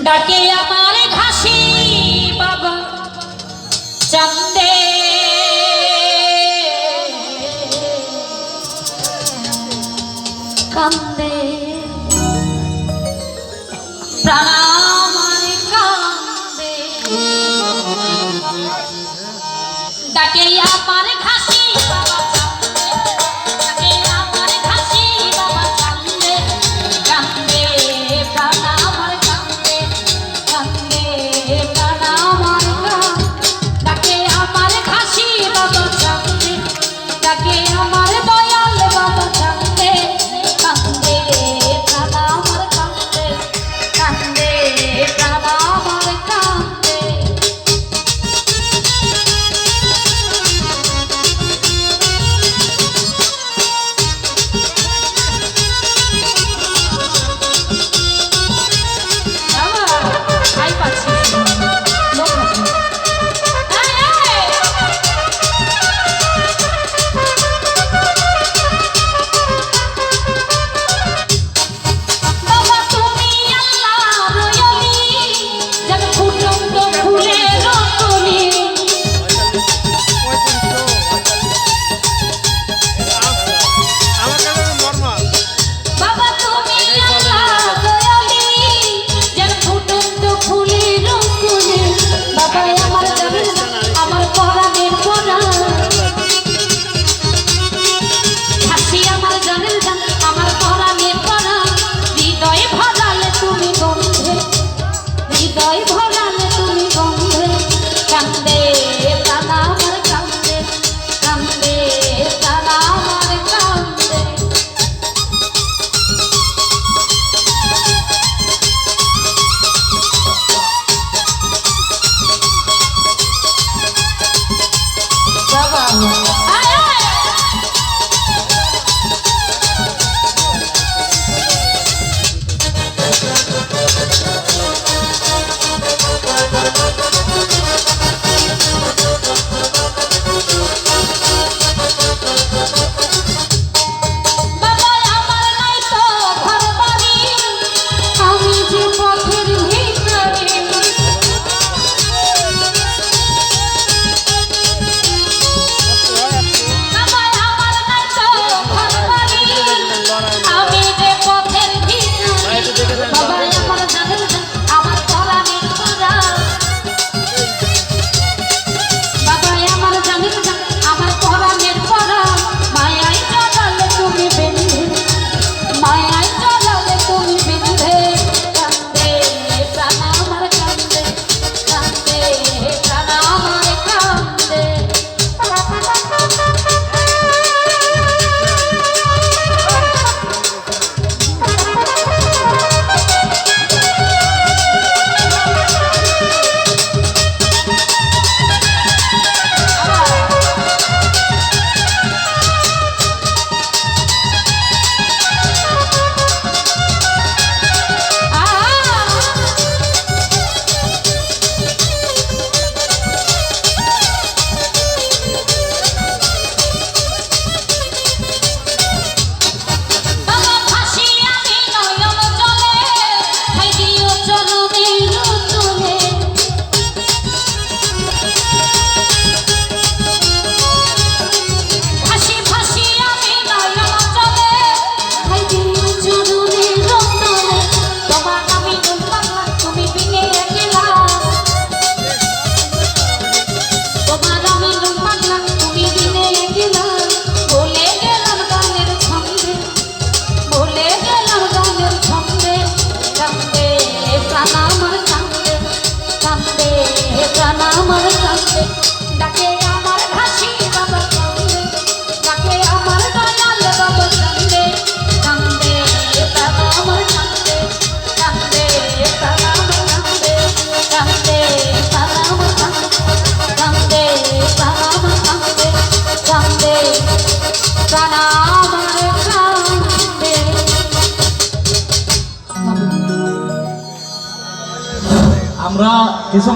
ডাকে আমার ঘাসি বাবা চান্দে কান্দে প্রাণ আমার কান্দে ডাকে আমার ঘাসি বাবা ডাকে আমার ঘাসি বাবা চান্দে কান্দে প্রাণ আমার কান্দে কান্দে প্রাণ আমার ডাকে আমার ঘাসি বাবা চান্দে ডাকে আমার দয়াল বাবা চান্দে কান্দে প্রাণ আমার কান্দে কান্দে প্রাণ আমার কান্দে ডাকে আমার ঘাসি বাবা কান্দে ডাকে আমার দয়াল বাবা কান্দে কান্দে প্রাণ আমার কান্দে কান্দে প্রাণ আমার কান্দে কান্দে প্রাণ আমার কান্দে প্রাণ আমার কান্দে কান্দে প্রাণ আমার কান্দে। আমরা কিছু